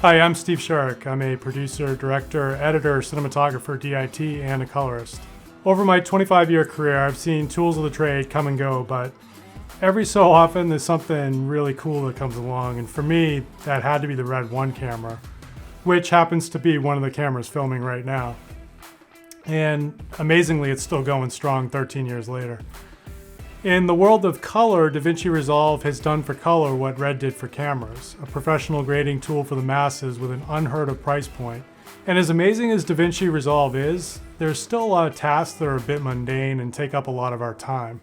Hi, I'm Steve Sherrick. I'm a producer, director, editor, cinematographer, DIT, and a colorist. Over my 25-year career, I've seen tools of the trade come and go, but every so often there's something really cool that comes along, and for me, that had to be the Red 1 camera, which happens to be one of the cameras filming right now. And amazingly, it's still going strong 13 years later. In the world of color, Davinci Resolve has done for color what Red did for cameras, a professional grading tool for the masses with an unheard of price point. And as amazing as Davinci Resolve is, there's still a lot of tasks that are a bit mundane and take up a lot of our time.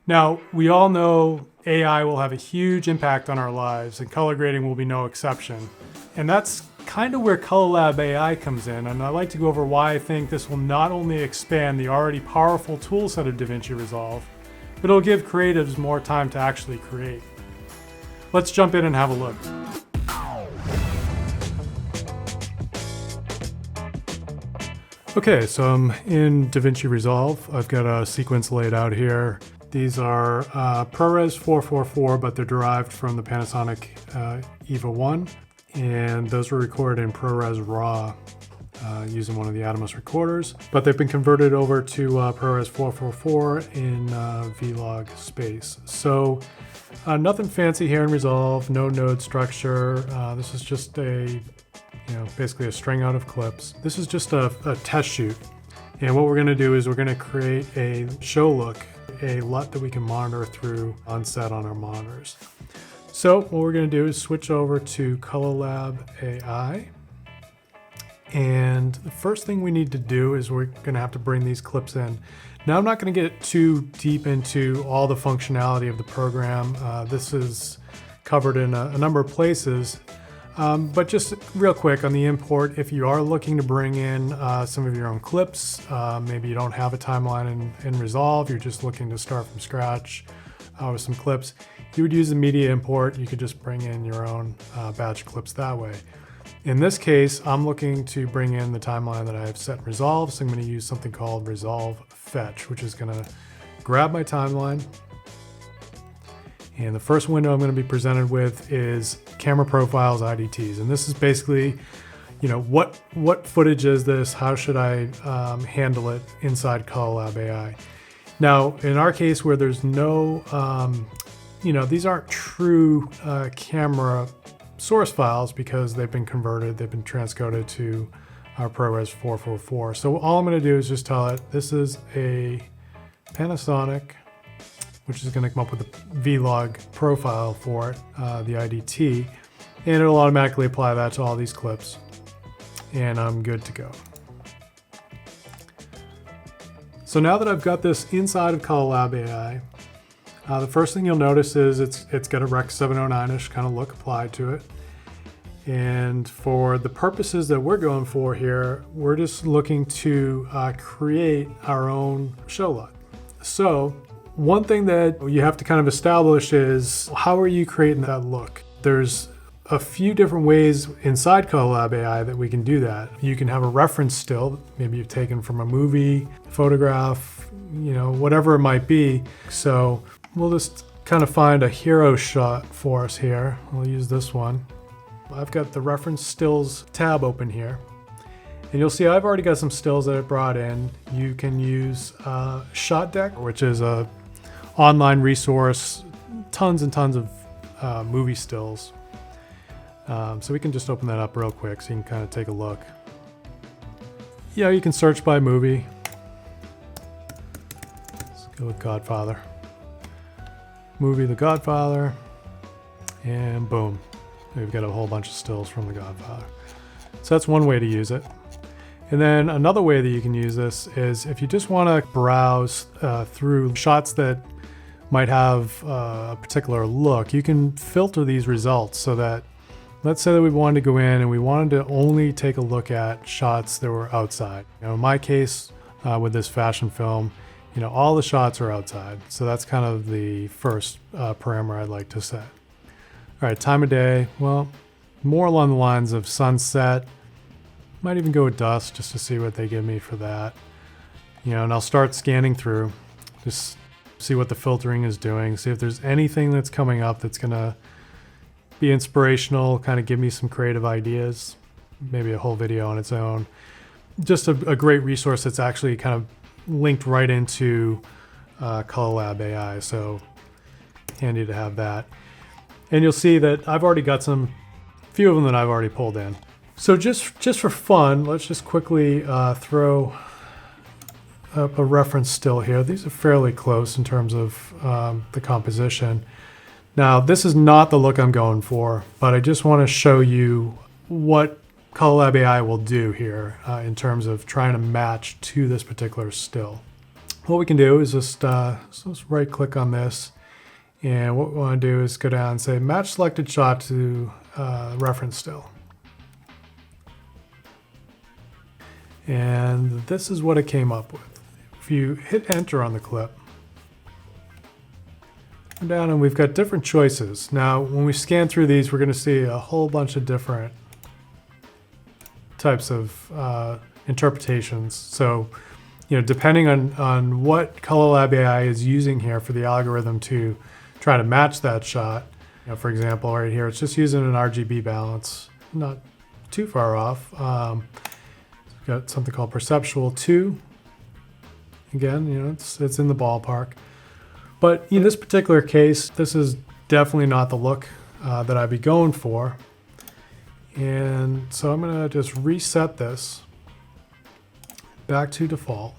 Now, we all know AI will have a huge impact on our lives, and color grading will be no exception. And that's kind of where Colourlab AI comes in, and I'd like to go over why I think this will not only expand the already powerful toolset of Davinci Resolve, but it'll give creatives more time to actually create. Let's jump in and have a look. Okay, so I'm in Davinci Resolve. I've got a sequence laid out here. These are ProRes 444, but they're derived from the Panasonic EVA 1, and those were recorded in ProRes RAW using one of the Atomos recorders, but they've been converted over to ProRes 444 in Vlog space. So nothing fancy here in Resolve, no node structure. This is just basically a string out of clips. This is just a test shoot. And what we're gonna do is we're gonna create a show look, a LUT that we can monitor through on set on our monitors. So what we're gonna do is switch over to Colourlab AI. And the first thing we need to do is we're gonna have to bring these clips in. Now I'm not gonna get too deep into all the functionality of the program. This is covered in a number of places, but just real quick on the import, if you are looking to bring in some of your own clips, maybe you don't have a timeline in Resolve, you're just looking to start from scratch with some clips, you would use the media import. You could just bring in your own batch of clips that way. In this case, I'm looking to bring in the timeline that I have set in Resolve, so I'm going to use something called Resolve Fetch, which is going to grab my timeline. And the first window I'm going to be presented with is camera profiles IDTs. And this is basically, what footage is this? How should I handle it inside Colourlab AI? Now, in our case where there's no, these aren't true camera source files because they've been converted, they've been transcoded to our ProRes 444. So all I'm going to do is just tell it this is a Panasonic, which is going to come up with a Vlog profile for it, the IDT, and it'll automatically apply that to all these clips, and I'm good to go. So now that I've got this inside of Colourlab AI, the first thing you'll notice is it's got a Rec 709-ish kind of look applied to it. And for the purposes that we're going for here, we're just looking to create our own show LUT. So one thing that you have to kind of establish is how are you creating that look? There's a few different ways inside Colourlab AI that we can do that. You can have a reference still, maybe you've taken from a movie, photograph, whatever it might be. So we'll just kind of find a hero shot for us here. We'll use this one. I've got the reference stills tab open here. And you'll see I've already got some stills that I brought in. You can use Shot Deck, which is a online resource, tons and tons of movie stills. So we can just open that up real quick so you can kind of take a look. Yeah, you can search by movie. Let's go with Godfather. Movie The Godfather, and boom, we've got a whole bunch of stills from The Godfather. So that's one way to use it. And then another way that you can use this is if you just want to browse through shots that might have a particular look, you can filter these results so that, let's say that we wanted to go in and we wanted to only take a look at shots that were outside. In my case, with this fashion film, all the shots are outside. So that's kind of the first parameter I'd like to set. All right, time of day. Well, more along the lines of sunset. Might even go with dusk just to see what they give me for that. And I'll start scanning through, just see what the filtering is doing, see if there's anything that's coming up that's gonna be inspirational, kind of give me some creative ideas, maybe a whole video on its own. Just a great resource that's actually kind of linked right into Colourlab AI, so handy to have that. And you'll see that I've already got few of them that I've already pulled in. So just for fun, let's just quickly throw up a reference still here. These are fairly close in terms of the composition. Now, this is not the look I'm going for, but I just want to show you what Colourlab AI will do here in terms of trying to match to this particular still. What we can do is just let's right click on this, and what we want to do is go down and say match selected shot to reference still. And this is what it came up with. If you hit enter on the clip, come down and we've got different choices. Now, when we scan through these, we're going to see a whole bunch of different types of interpretations. So, you know, depending on what Colourlab AI is using here for the algorithm to try to match that shot. You know, for example, right here, it's just using an RGB balance, not too far off. We've got something called perceptual 2. Again, you know, it's in the ballpark. But in this particular case, this is definitely not the look that I'd be going for. And so I'm going to just reset this back to default.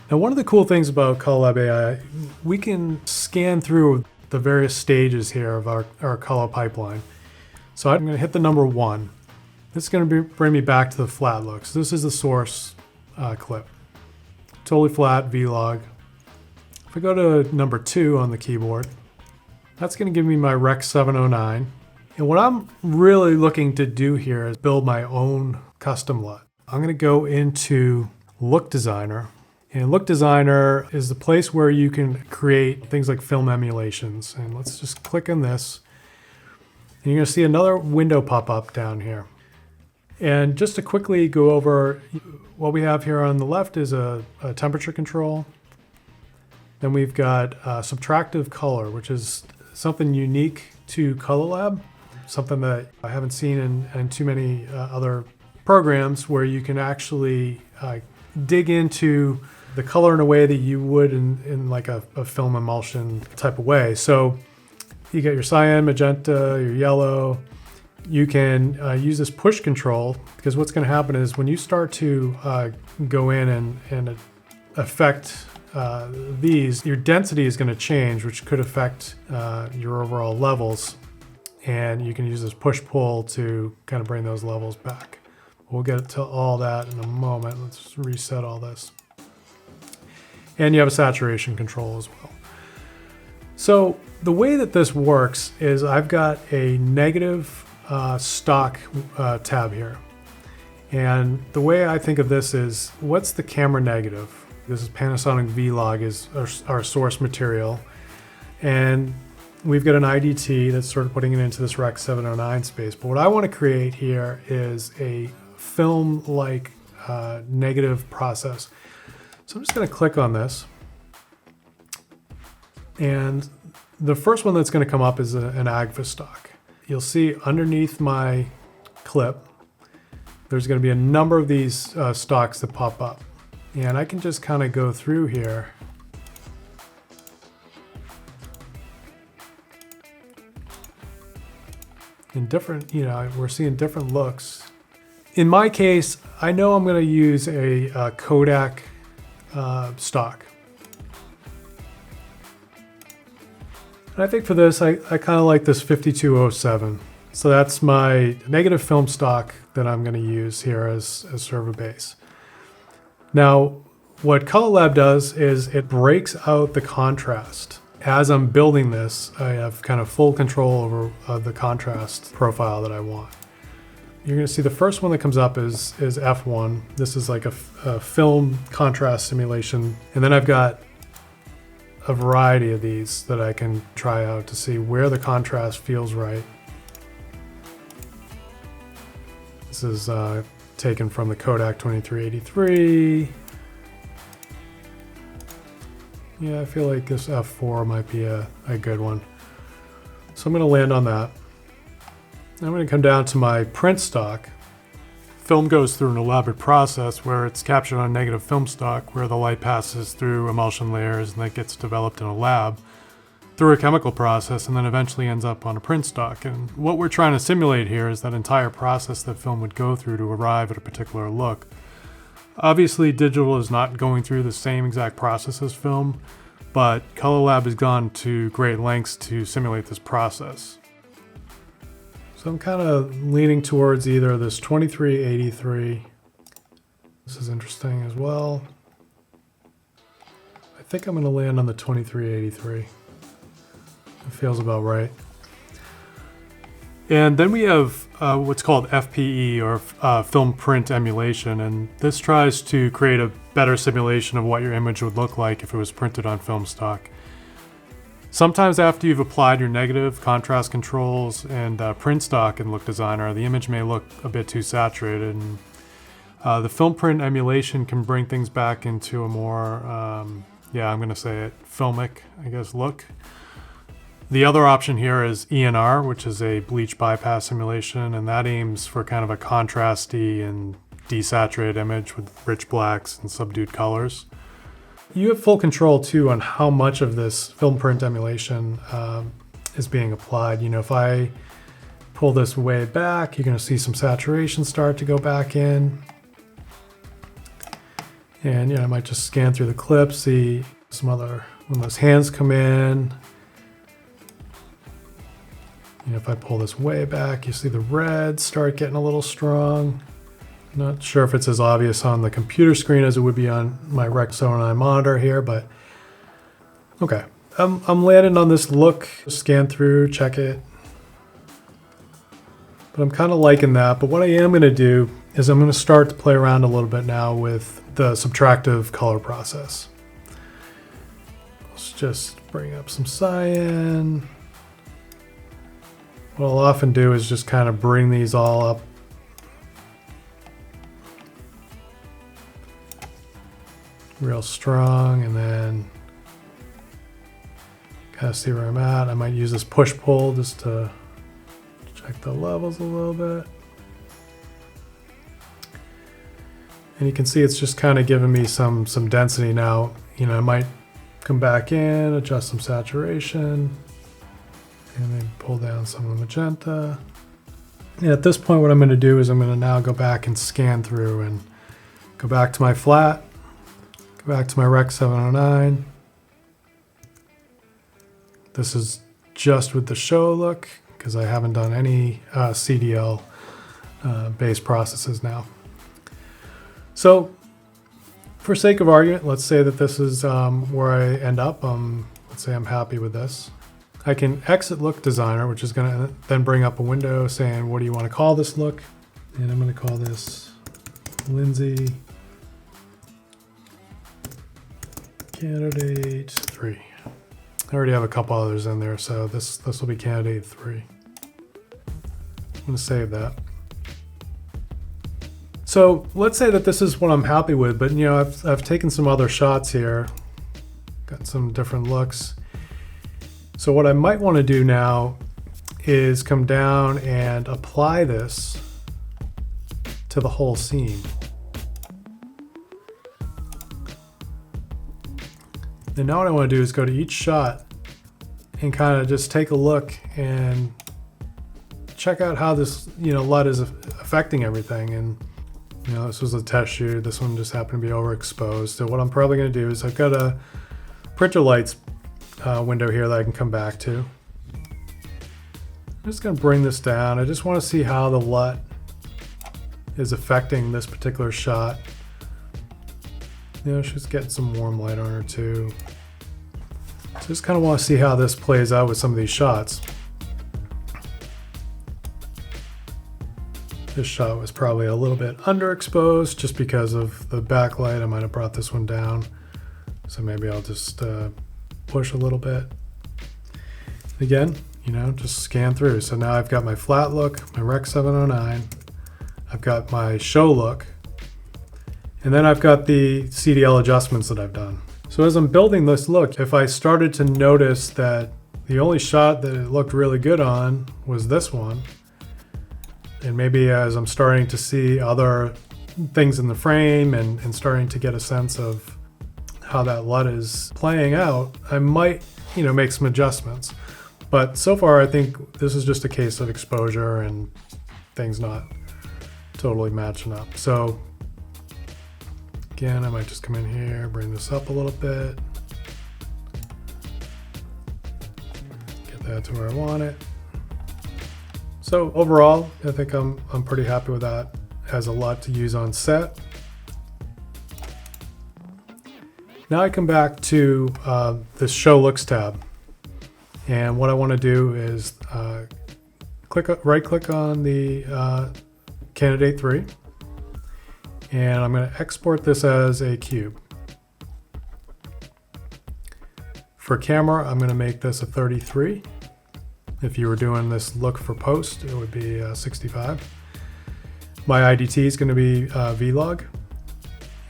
Now, one of the cool things about Colourlab AI, we can scan through the various stages here of our color pipeline. So I'm going to hit the number 1. This is going to bring me back to the flat look. So this is the source clip. Totally flat V-log. If I go to number 2 on the keyboard, that's going to give me my Rec 709. And what I'm really looking to do here is build my own custom LUT. I'm going to go into Look Designer. And Look Designer is the place where you can create things like film emulations. And let's just click on this. And you're going to see another window pop up down here. And just to quickly go over, what we have here on the left is a temperature control. Then we've got Subtractive Color, which is something unique to Colourlab, something that I haven't seen in too many other programs, where you can actually dig into the color in a way that you would in like a film emulsion type of way. So you get your cyan, magenta, your yellow. You can use this push control, because what's going to happen is when you start to go in and affect these, your density is going to change, which could affect your overall levels. And you can use this push-pull to kind of bring those levels back. We'll get to all that in a moment. Let's just reset all this. And you have a saturation control as well. So the way that this works is I've got a negative stock tab here. And the way I think of this is, what's the camera negative? This is Panasonic V-Log is our source material. And we've got an IDT that's sort of putting it into this Rec 709 space. But what I want to create here is a film-like negative process. So I'm just going to click on this. And the first one that's going to come up is an AGFA stock. You'll see underneath my clip, there's going to be a number of these stocks that pop up. And I can just kind of go through here. In different, you know, we're seeing different looks. In my case, I know I'm going to use a Kodak stock. And I think for this, I kind of like this 5207. So that's my negative film stock that I'm going to use here as sort of a base. Now, what Colourlab does is it breaks out the contrast. As I'm building this, I have kind of full control over the contrast profile that I want. You're going to see the first one that comes up is F1. This is like a film contrast simulation. And then I've got a variety of these that I can try out to see where the contrast feels right. This is taken from the Kodak 2383. Yeah, I feel like this F4 might be a good one. So I'm going to land on that. I'm going to come down to my print stock. Film goes through an elaborate process where it's captured on negative film stock, where the light passes through emulsion layers and that gets developed in a lab through a chemical process and then eventually ends up on a print stock. And what we're trying to simulate here is that entire process that film would go through to arrive at a particular look. Obviously, digital is not going through the same exact process as film, but Colourlab has gone to great lengths to simulate this process. So I'm kind of leaning towards either this 2383. This is interesting as well. I think I'm going to land on the 2383. It feels about right. And then we have what's called FPE, or film print emulation, and this tries to create a better simulation of what your image would look like if it was printed on film stock. Sometimes after you've applied your negative, contrast controls, and print stock in Look Designer, the image may look a bit too saturated. And, the film print emulation can bring things back into a more, yeah, I'm going to say it, filmic, I guess, look. The other option here is ENR, which is a Bleach Bypass simulation, and that aims for kind of a contrasty and desaturated image with rich blacks and subdued colors. You have full control too on how much of this film print emulation is being applied. You know, if I pull this way back, you're going to see some saturation start to go back in. And you know, I might just scan through the clip, see some other, when those hands come in. You know, if I pull this way back, you see the reds start getting a little strong. Not sure if it's as obvious on the computer screen as it would be on my Rec 709 monitor here, but okay. I'm landing on this look, scan through, check it. But I'm kind of liking that. But what I am going to do is I'm going to start to play around a little bit now with the subtractive color process. Let's just bring up some cyan. What I'll often do is just kind of bring these all up real strong, and then kind of see where I'm at. I might use this push-pull just to check the levels a little bit. And you can see it's just kind of giving me some density now. You know, I might come back in, adjust some saturation, and then pull down some of the magenta. And at this point, what I'm going to do is I'm going to now go back and scan through and go back to my flat, go back to my Rec 709. This is just with the show look because I haven't done any CDL based processes now. So for sake of argument, let's say that this is where I end up. Let's say I'm happy with this. I can exit Look Designer, which is going to then bring up a window saying, what do you want to call this look? And I'm going to call this Lindsay Candidate 3. I already have a couple others in there, so this will be Candidate 3. I'm going to save that. So let's say that this is what I'm happy with, but you know, I've taken some other shots here, got some different looks. So what I might want to do now is come down and apply this to the whole scene. And now what I want to do is go to each shot and kind of just take a look and check out how this, you know, LUT is affecting everything. And you know, this was a test shoot. This one just happened to be overexposed. So what I'm probably going to do is I've got a printer lights window here that I can come back to. I'm just going to bring this down. I just want to see how the LUT is affecting this particular shot. You know, she's getting some warm light on her too. So just kind of want to see how this plays out with some of these shots. This shot was probably a little bit underexposed just because of the backlight. I might have brought this one down. So maybe I'll just push a little bit. Again, you know, just scan through. So now I've got my flat look, my Rec 709. I've got my show look. And then I've got the CDL adjustments that I've done. So as I'm building this look, if I started to notice that The only shot that it looked really good on was this one. And maybe as I'm starting to see other things in the frame and starting to get a sense of how that LUT is playing out, I might, make some adjustments. But so far, I think this is just a case of exposure and things not totally matching up. So again, I might just come in here, bring this up a little bit. Get that to where I want it. So overall, I think I'm pretty happy with that. It has a lot to use on set. Now I come back to this Show Looks tab. And what I want to do is right-click on the Candidate 3. And I'm going to export this as a cube. For camera, I'm going to make this a 33. If you were doing this look for post, it would be 65. My IDT is going to be Vlog,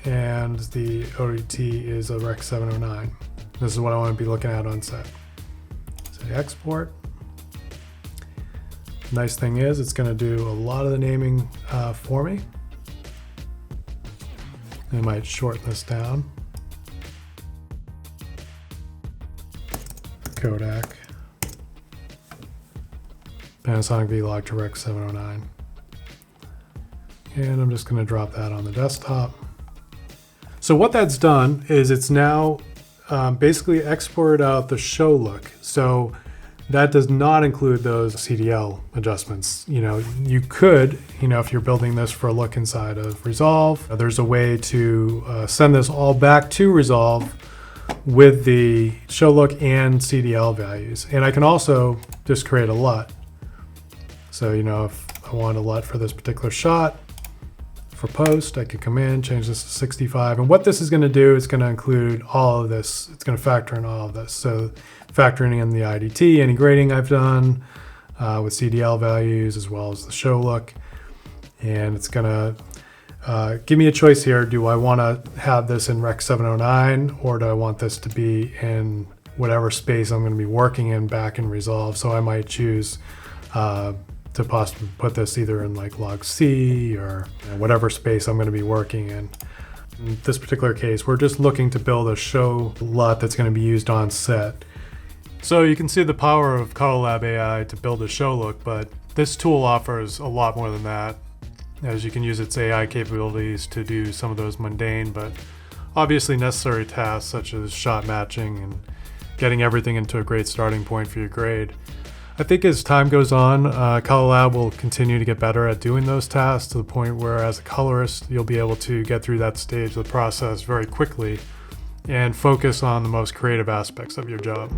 and the ODT is a Rec 709. This is what I want to be looking at on set. Say export. Nice thing is it's going to do a lot of the naming for me. I might shorten this down. Kodak. Panasonic Vlog to Rec 709. And I'm just going to drop that on the desktop. So what that's done is it's now basically exported out the show look. So that does not include those CDL adjustments. You could, if you're building this for a look inside of Resolve, there's a way to send this all back to Resolve with the show look and CDL values. And I can also just create a LUT. So, if I want a LUT for this particular shot, for post, I could come in, change this to 65. And what this is going to do is going to include all of this. It's going to factor in all of this. So factoring in the IDT, any grading I've done with CDL values, as well as the show look. And it's going to give me a choice here. Do I want to have this in Rec 709, or do I want this to be in whatever space I'm going to be working in back in Resolve? So I might choose to possibly put this either in like log C or whatever space I'm going to be working in. In this particular case, we're just looking to build a show LUT that's going to be used on set. So you can see the power of Colourlab AI to build a show look, but this tool offers a lot more than that, as you can use its AI capabilities to do some of those mundane but obviously necessary tasks, such as shot matching and getting everything into a great starting point for your grade. I think as time goes on, Colourlab will continue to get better at doing those tasks, to the point where as a colorist, you'll be able to get through that stage of the process very quickly and focus on the most creative aspects of your job.